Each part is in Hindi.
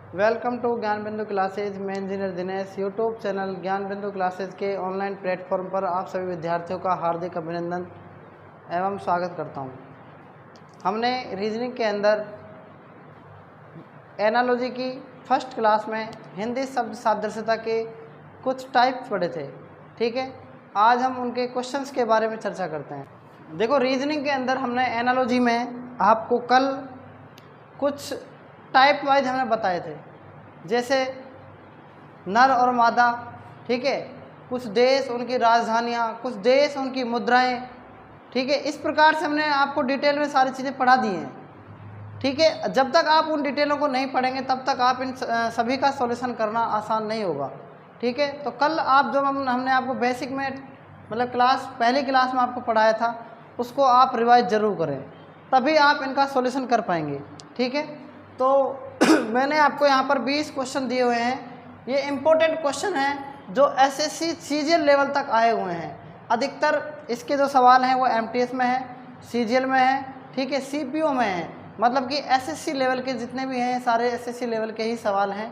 वेलकम टू ज्ञान बिंदु क्लासेज। मैं इंजीनियर दिनेश। यूट्यूब चैनल ज्ञान बिंदु क्लासेज के ऑनलाइन प्लेटफॉर्म पर आप सभी विद्यार्थियों का हार्दिक अभिनंदन एवं स्वागत करता हूं। हमने रीजनिंग के अंदर एनालॉजी की फर्स्ट क्लास में हिंदी शब्द सादृश्यता के कुछ टाइप्स पढ़े थे। ठीक है, आज हम उनके क्वेश्चंस के बारे में चर्चा करते हैं। देखो, रीजनिंग के अंदर हमने एनालॉजी में आपको कल कुछ टाइप वाइज हमने बताए थे, जैसे नर और मादा। ठीक है, कुछ देश उनकी राजधानियाँ, कुछ देश उनकी मुद्राएं। ठीक है, इस प्रकार से हमने आपको डिटेल में सारी चीज़ें पढ़ा दी हैं। ठीक है, जब तक आप उन डिटेलों को नहीं पढ़ेंगे तब तक आप इन सभी का सॉल्यूशन करना आसान नहीं होगा। ठीक है, तो कल आप जो हमने आपको बेसिक में मतलब पहली क्लास में आपको पढ़ाया था उसको आप रिवाइज ज़रूर करें, तभी आप इनका सॉल्यूशन कर पाएंगे। ठीक है, तो मैंने आपको यहाँ पर 20 क्वेश्चन दिए हुए हैं। ये इम्पोर्टेंट क्वेश्चन हैं जो एसएससी सीजीएल लेवल तक आए हुए हैं। अधिकतर इसके जो सवाल हैं वो एमटीएस में है, सीजीएल में है, ठीक है, सीपीओ में है। मतलब कि एसएससी लेवल के जितने भी हैं सारे एसएससी लेवल के ही सवाल हैं।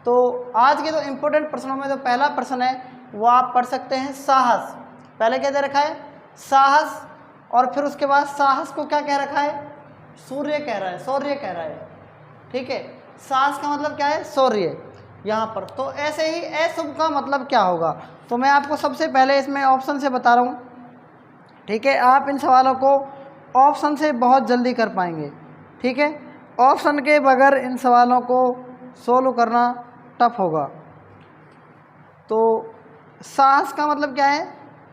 तो आज के जो इम्पोर्टेंट प्रश्नों में जो पहला प्रश्न है वो आप पढ़ सकते हैं साहस। पहले क्या दे रखा है? साहस। और फिर उसके बाद साहस को क्या कह रखा है? सूर्य कह रहा है, शौर्य कह रहा है। ठीक है, साहस का मतलब क्या है? शौर्य यहाँ पर। तो ऐसे ही अशुभ का मतलब क्या होगा? तो मैं आपको सबसे पहले इसमें ऑप्शन से बता रहा हूँ। ठीक है, आप इन सवालों को ऑप्शन से बहुत जल्दी कर पाएंगे। ठीक है, ऑप्शन के बगैर इन सवालों को सोल्व करना टफ होगा। तो साहस का मतलब क्या है?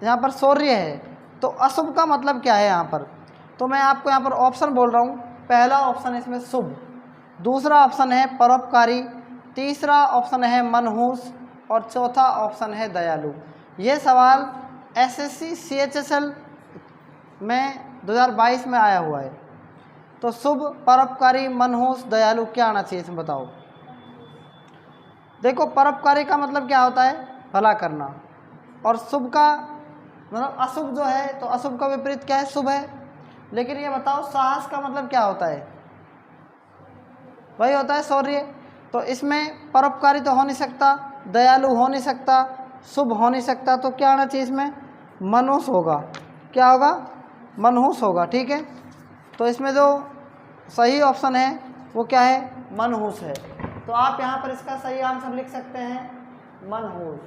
यहाँ पर शौर्य है। तो अशुभ का मतलब क्या है यहाँ पर? तो मैं आपको यहाँ पर ऑप्शन बोल रहा हूँ। पहला ऑप्शन इसमें शुभ, दूसरा ऑप्शन है परोपकारी, तीसरा ऑप्शन है मनहूस और चौथा ऑप्शन है दयालु। ये सवाल एसएससी सीएचएसएल में 2022 में आया हुआ है। तो शुभ, परोपकारी, मनहूस, दयालु क्या आना चाहिए इसमें बताओ। देखो, परोपकारी का मतलब क्या होता है? भला करना। और शुभ का मतलब अशुभ जो है, तो अशुभ का विपरीत क्या है? शुभ है। लेकिन ये बताओ साहस का मतलब क्या होता है? वही होता है शौर्य। तो इसमें परोपकारी तो हो नहीं सकता, दयालु हो नहीं सकता, शुभ हो नहीं सकता। तो क्या आना चाहिए इसमें? मनहूस होगा। क्या होगा? मनहूस होगा। ठीक है, तो इसमें जो सही ऑप्शन है वो क्या है? मनहूस है। तो आप यहाँ पर इसका सही आंसर लिख सकते हैं, मनहूस।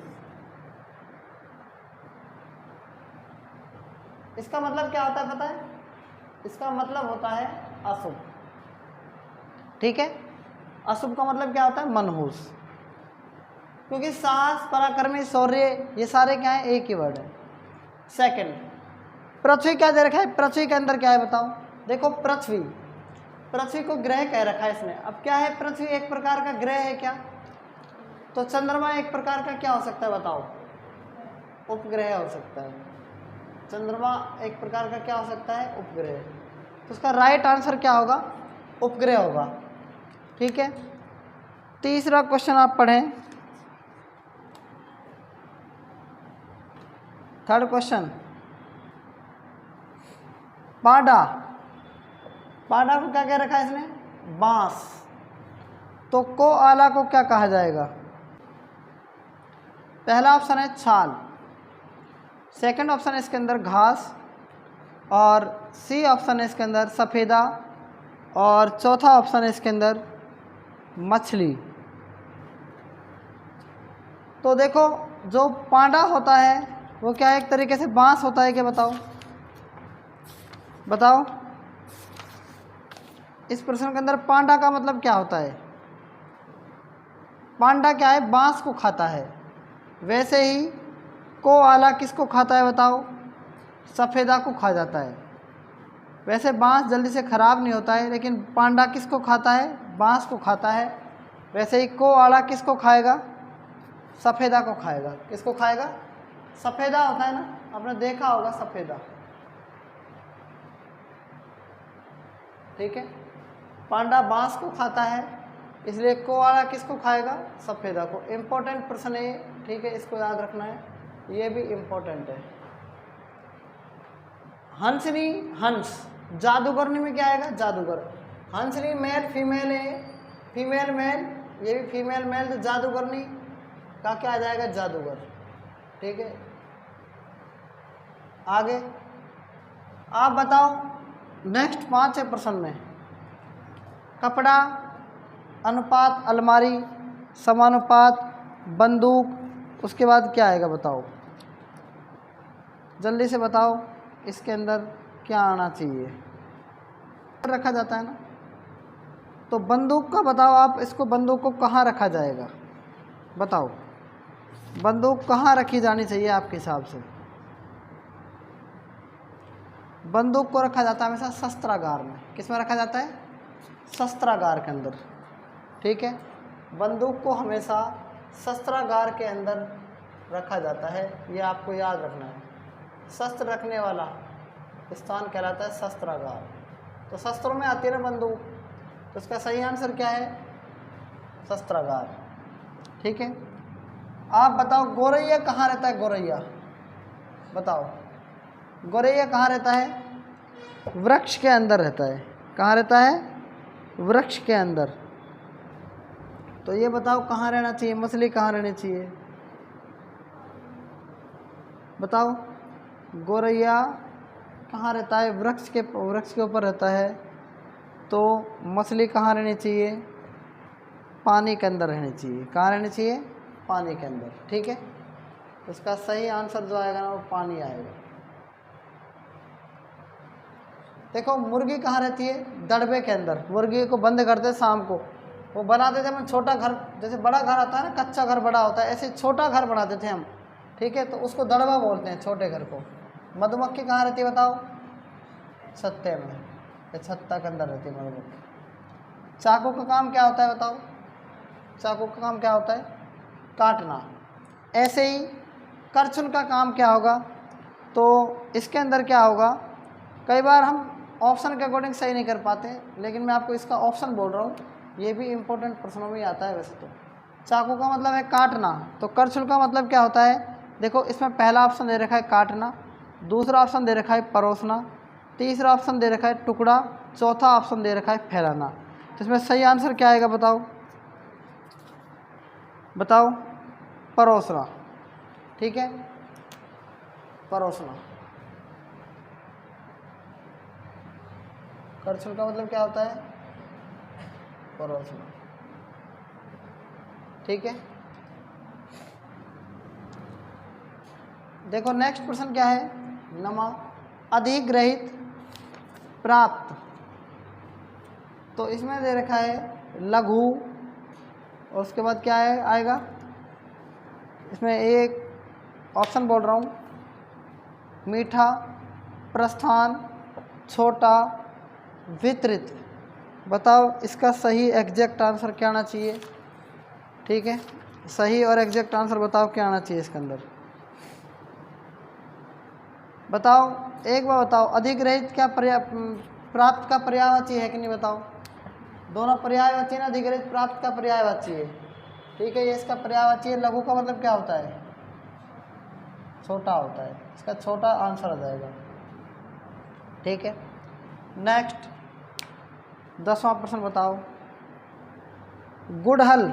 इसका मतलब क्या होता है पता है? इसका मतलब होता है अशुभ। ठीक है, अशुभ का मतलब क्या होता है? मनहूस। क्योंकि साहस, पराक्रमी, शौर्य ये सारे क्या है? एक ही वर्ड है। सेकंड, पृथ्वी क्या दे रखा है? पृथ्वी के अंदर क्या है बताओ। देखो, पृथ्वी को ग्रह कह रखा है इसने। अब क्या है? पृथ्वी एक प्रकार का ग्रह है क्या? तो चंद्रमा एक प्रकार का क्या हो सकता है बताओ? उपग्रह हो सकता है। चंद्रमा एक प्रकार का क्या हो सकता है? उपग्रह। तो उसका राइट आंसर क्या होगा? उपग्रह होगा। ठीक है, तीसरा क्वेश्चन आप पढ़ें। थर्ड क्वेश्चन, पाडा। पाडा को क्या कह रखा है इसने? बांस। तो कोआला को क्या कहा जाएगा? पहला ऑप्शन है छाल, सेकंड ऑप्शन है इसके अंदर घास, और सी ऑप्शन है इसके अंदर सफ़ेदा, और चौथा ऑप्शन है इसके अंदर मछली। तो देखो, जो पांडा होता है वो क्या है? एक तरीके से बांस होता है क्या? बताओ। इस प्रश्न के अंदर पांडा का मतलब क्या होता है? पांडा क्या है? बांस को खाता है। वैसे ही कोआला किसको खाता है बताओ? सफ़ेदा को खा जाता है। वैसे बांस जल्दी से ख़राब नहीं होता है, लेकिन पांडा किसको खाता है? बांस को खाता है। वैसे ही कोआला किसको खाएगा? सफ़ेदा को खाएगा। किसको खाएगा? सफ़ेदा होता है ना, आपने देखा होगा सफ़ेदा। ठीक है, पांडा बांस को खाता है, इसलिए कोआला किसको खाएगा? सफ़ेदा को। इम्पोर्टेंट प्रश्न है। ठीक है, इसको याद रखना है, ये भी इम्पोर्टेंट है। हंसनी, हंस, जादूगरनी में क्या आएगा? जादूगर। हंसनी मेल फीमेल है, फीमेल मेल, ये भी फीमेल मेल, तो जादूगरनी का क्या आ जाएगा, जादूगर। ठीक है, आगे आप बताओ नेक्स्ट 5 है प्रश्न में, कपड़ा, अनुपात, अलमारी, समानुपात, बंदूक, उसके बाद क्या आएगा बताओ, जल्दी से बताओ इसके अंदर क्या आना चाहिए, रखा जाता है ना। तो बंदूक का बताओ आप, इसको बंदूक को कहाँ रखा जाएगा बताओ, बंदूक कहाँ रखी जानी चाहिए आपके हिसाब से। बंदूक को रखा जाता है हमेशा शस्त्रागार में। किस में रखा जाता है, शस्त्रागार के अंदर। ठीक है, बंदूक को हमेशा शस्त्रागार के अंदर रखा जाता है, ये आपको याद रखना है। शस्त्र रखने वाला स्थान कहलाता है शस्त्रागार। तो शस्त्रों में आती है ना बंदूक, तो इसका सही आंसर क्या है, शस्त्रागार। ठीक है, आप बताओ गोरैया कहाँ रहता है, गोरैया बताओ, गोरैया कहाँ रहता है, वृक्ष के अंदर रहता है। कहाँ रहता है, वृक्ष के अंदर। तो ये बताओ कहाँ रहना चाहिए, मछली कहाँ रहनी चाहिए बताओ, गोरैया कहाँ रहता है, वृक्ष के ऊपर रहता है। तो मछली कहाँ रहनी चाहिए, पानी के अंदर रहनी चाहिए। कहाँ रहनी चाहिए, पानी के अंदर। ठीक है, तो इसका सही आंसर जो आएगा ना वो पानी आएगा। देखो मुर्गी कहाँ रहती है, दड़बे के अंदर। मुर्गी को बंद करते शाम को, वो बनाते थे हम छोटा घर, जैसे बड़ा घर आता है ना, कच्चा घर बड़ा होता है, ऐसे छोटा घर बनाते थे हम। ठीक है, तो उसको दड़बा बोलते हैं छोटे घर को। मधुमक्खी कहाँ रहती है बताओ, छत्ते में या छत्ता के अंदर रहती है मधुमक्खी। चाकू का काम क्या होता है बताओ, चाकू का काम क्या होता है, काटना। ऐसे ही करछुल का काम क्या होगा, तो इसके अंदर क्या होगा, कई बार हम ऑप्शन के अकॉर्डिंग सही नहीं कर पाते, लेकिन मैं आपको इसका ऑप्शन बोल रहा हूँ, ये भी इम्पोर्टेंट प्रश्नों में आता है वैसे तो। चाकू का मतलब है काटना, तो करछुल का मतलब क्या होता है, देखो इसमें पहला ऑप्शन दे रखा है काटना, दूसरा ऑप्शन दे रखा है परोसना, तीसरा ऑप्शन दे रखा है टुकड़ा, चौथा ऑप्शन दे रखा है फैलाना। तो इसमें सही आंसर क्या आएगा बताओ, बताओ, परोसना। ठीक है, परोसना। करछुल का मतलब क्या होता है, परोसना। ठीक है, देखो नेक्स्ट प्रश्न क्या है, नमा, अधिग्रहित, प्राप्त। तो इसमें दे रखा है लघु, और उसके बाद क्या है आएगा, इसमें एक ऑप्शन बोल रहा हूँ, मीठा, प्रस्थान, छोटा, वितरित। बताओ इसका सही एग्जैक्ट आंसर क्या आना चाहिए। ठीक है, सही और एग्जैक्ट आंसर बताओ क्या आना चाहिए इसके अंदर, बताओ एक बार बताओ। अधिग्रहित क्या प्राप्त का पर्यायवाची है कि नहीं बताओ, दोनों पर्यायवाची है ना, अधिग्रहित प्राप्त का पर्यायवाची है। ठीक है, ये इसका पर्यायवाची है। लघु का मतलब क्या होता है, छोटा होता है, इसका छोटा आंसर आ जाएगा। ठीक है, नेक्स्ट 10वां प्रश्न बताओ, गुड़हल।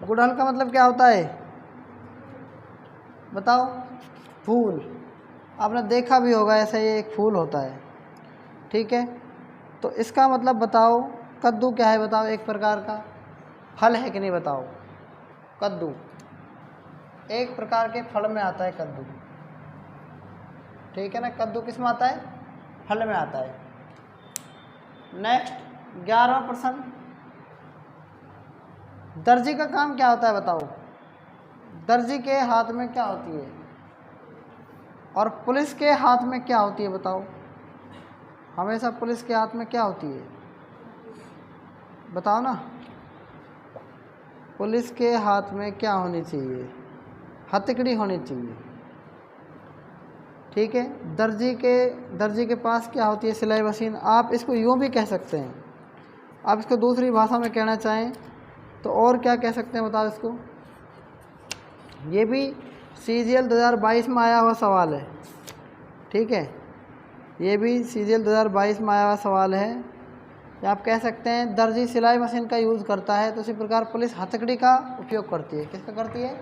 गुड़हल का मतलब क्या होता है बताओ, फूल। आपने देखा भी होगा ऐसा, ये एक फूल होता है। ठीक है, तो इसका मतलब बताओ, कद्दू क्या है बताओ, एक प्रकार का फल है कि नहीं बताओ। कद्दू एक प्रकार के फल में आता है कद्दू। ठीक है ना, कद्दू किस में आता है, फल में आता है। नेक्स्ट 11वां प्रश्न, दर्जी का काम क्या होता है बताओ। दर्जी के हाथ में क्या होती है और पुलिस के हाथ में क्या होती है बताओ। हमेशा पुलिस के हाथ में क्या होती है बताओ ना, पुलिस के हाथ में क्या होनी चाहिए, हथकड़ी होनी चाहिए। ठीक है, दर्जी के पास क्या होती है, सिलाई मशीन। आप इसको यूँ भी कह सकते हैं, आप इसको दूसरी भाषा में कहना चाहें तो और क्या कह सकते हैं बताओ इसको। ये भी CGL 2022 में आया हुआ सवाल है। ठीक है, ये भी CGL 2022 में आया हुआ सवाल है। या आप कह सकते हैं दर्जी सिलाई मशीन का यूज़ करता है, तो इसी प्रकार पुलिस हथकड़ी का उपयोग करती है। किसका करती है?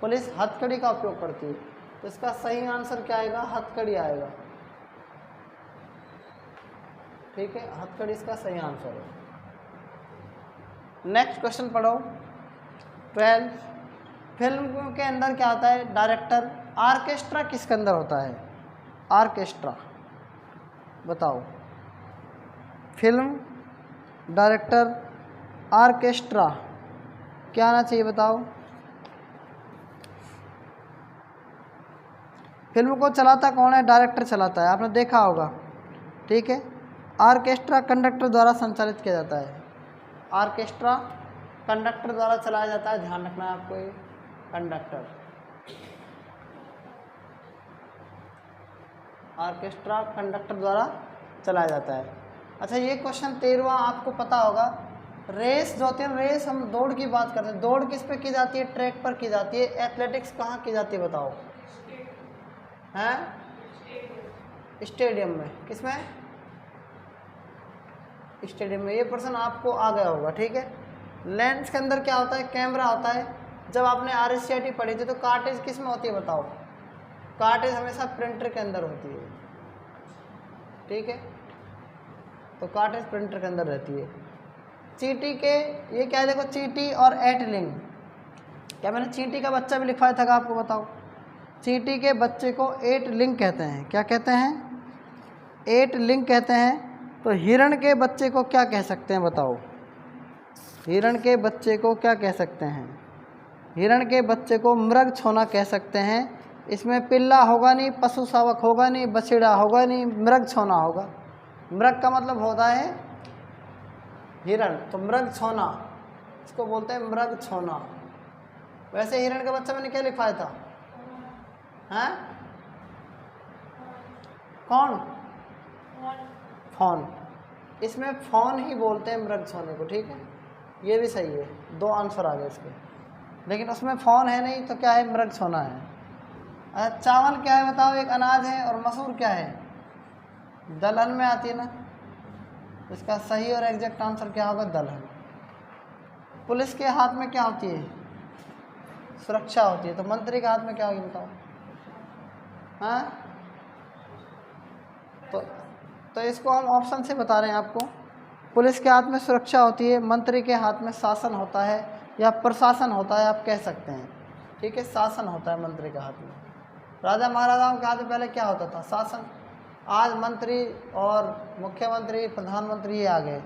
पुलिस हथकड़ी का उपयोग करती है। तो इसका सही आंसर क्या आएगा? हथकड़ी आएगा। ठीक है, हथकड़ी इसका सही आंसर है। नेक्स्ट क्वेश्चन पढ़ो 12। फिल्म के अंदर क्या होता है? डायरेक्टर। ऑर्केस्ट्रा किसके अंदर होता है? ऑर्केस्ट्रा बताओ। फिल्म, डायरेक्टर, ऑर्केस्ट्रा, क्या आना चाहिए बताओ? फिल्म को चलाता कौन है? डायरेक्टर चलाता है, आपने देखा होगा। ठीक है, ऑर्केस्ट्रा कंडक्टर द्वारा संचालित किया जाता है। ऑर्केस्ट्रा कंडक्टर द्वारा चलाया जाता है, ध्यान रखना है आपको ये। कंडक्टर, ऑर्केस्ट्रा कंडक्टर द्वारा चलाया जाता है। अच्छा, ये क्वेश्चन 13वां आपको पता होगा। रेस जो होती है, रेस हम दौड़ की बात करते हैं, दौड़ किस पे की जाती है? ट्रैक पर की जाती है। एथलेटिक्स कहाँ की जाती है बताओ? हैं? स्टेडियम में। किस में? स्टेडियम में। ये प्रश्न आपको आ गया होगा। ठीक है, लेंस के अंदर क्या होता है? कैमरा होता है। जब आपने RSCT पढ़ी थी तो कार्टेज किस में होती है बताओ? कार्टेज हमेशा प्रिंटर के अंदर होती है। ठीक है, तो कार्टेज प्रिंटर के अंदर रहती है। चींटी के ये क्या है? देखो, चींटी और एटलिंग। क्या मैंने चींटी का बच्चा भी लिखवाया था आपको? बताओ। चींटी के बच्चे को एटलिंग कहते हैं। क्या कहते हैं? एटलिंग कहते हैं। तो हिरण के बच्चे को क्या कह सकते हैं बताओ? हिरण के बच्चे को क्या कह सकते हैं? हिरण के बच्चे को मृग छोना कह सकते हैं। इसमें पिल्ला होगा नहीं, पशु शावक होगा नहीं, बछड़ा होगा नहीं, मृग छोना होगा। मृग का मतलब होता है हिरण, तो मृग छोना, इसको बोलते हैं मृग छोना। वैसे हिरण का बच्चा मैंने क्या लिखवाया था? हैं? कौन? फौन। इसमें फौन ही बोलते हैं मृग छोने को। ठीक है, ये भी सही है, 2 आंसर आ गए इसके। लेकिन उसमें फौन है नहीं, तो क्या है? मृग छोना है। अच्छा, चावल क्या है बताओ? एक अनाज है। और मसूर क्या है? दलहन में आती है ना। इसका सही और एग्जैक्ट आंसर क्या होगा? दलहन। पुलिस के हाथ में क्या होती है? सुरक्षा होती है। तो मंत्री के हाथ में क्या होगी बताओ? हाँ, तो इसको हम ऑप्शन से बता रहे हैं आपको। पुलिस के हाथ में सुरक्षा होती है, मंत्री के हाथ में शासन होता है या प्रशासन होता है, आप कह सकते हैं। ठीक है, शासन होता है मंत्री के हाथ में। राजा महाराजाओं के हाथ में पहले क्या होता था? शासन। आज मंत्री और मुख्यमंत्री, प्रधानमंत्री ये आ गए।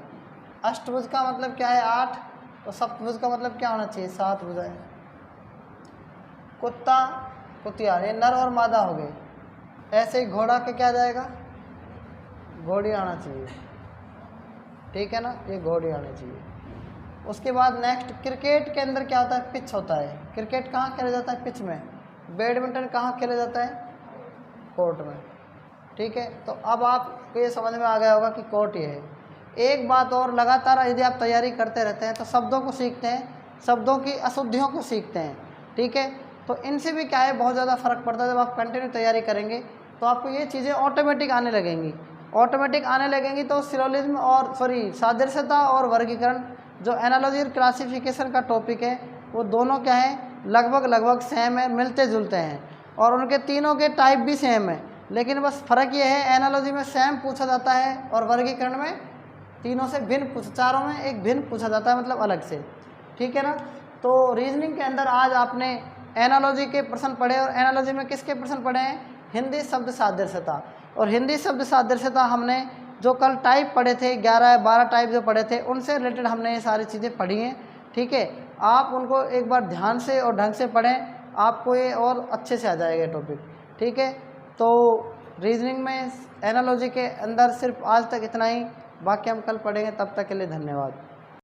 अष्टभुज का मतलब क्या है? 8। तो सप्तभुज का मतलब क्या होना चाहिए? 7 भुजाएं। कुत्ता, कुतियार, ये नर और मादा हो गए। ऐसे ही घोड़ा के क्या जाएगा? घोड़ी आना चाहिए। ठीक है ना, ये घोड़ी आनी चाहिए। उसके बाद नेक्स्ट, क्रिकेट के अंदर क्या होता है? पिच होता है। क्रिकेट कहाँ खेला जाता है? पिच में। बैडमिंटन कहाँ खेला जाता है? कोर्ट में। ठीक है, तो अब आपको ये समझ में आ गया होगा कि कोर्ट ये है। एक बात और, लगातार यदि आप तैयारी करते रहते हैं तो शब्दों को सीखते हैं, शब्दों की अशुद्धियों को सीखते हैं। ठीक है, तो इनसे भी क्या है? बहुत ज़्यादा फर्क पड़ता है। जब आप कंटिन्यू तैयारी करेंगे तो आपको ये चीज़ें ऑटोमेटिक आने लगेंगी। ऑटोमेटिक आने लगेंगी तो सिलोजिज्म और सादृश्यता और वर्गीकरण, जो एनालॉजी और क्लासिफिकेशन का टॉपिक है, वो दोनों क्या है? लगभग सेम है, मिलते जुलते हैं। और उनके तीनों के टाइप भी सेम है, लेकिन बस फ़र्क ये है, एनालॉजी में सेम पूछा जाता है और वर्गीकरण में तीनों से भिन्न चारों में एक भिन्न पूछा जाता है, मतलब अलग से। ठीक है ना। तो रीजनिंग के अंदर आज आपने एनालॉजी के प्रश्न पढ़े, और एनालॉजी में किसके प्रश्न पढ़े हैं? हिंदी शब्द सादृश्यता। और हिंदी शब्द सादृश्यता हमने जो कल टाइप पढ़े थे, 11 या 12 टाइप जो पढ़े थे, उनसे रिलेटेड हमने ये सारी चीज़ें पढ़ी हैं। ठीक है, आप उनको एक बार ध्यान से और ढंग से पढ़ें, आपको ये और अच्छे से आ जाएगा टॉपिक। ठीक है, तो रीजनिंग में एनालॉजी के अंदर सिर्फ आज तक इतना ही, बाकी हम कल पढ़ेंगे। तब तक के लिए धन्यवाद।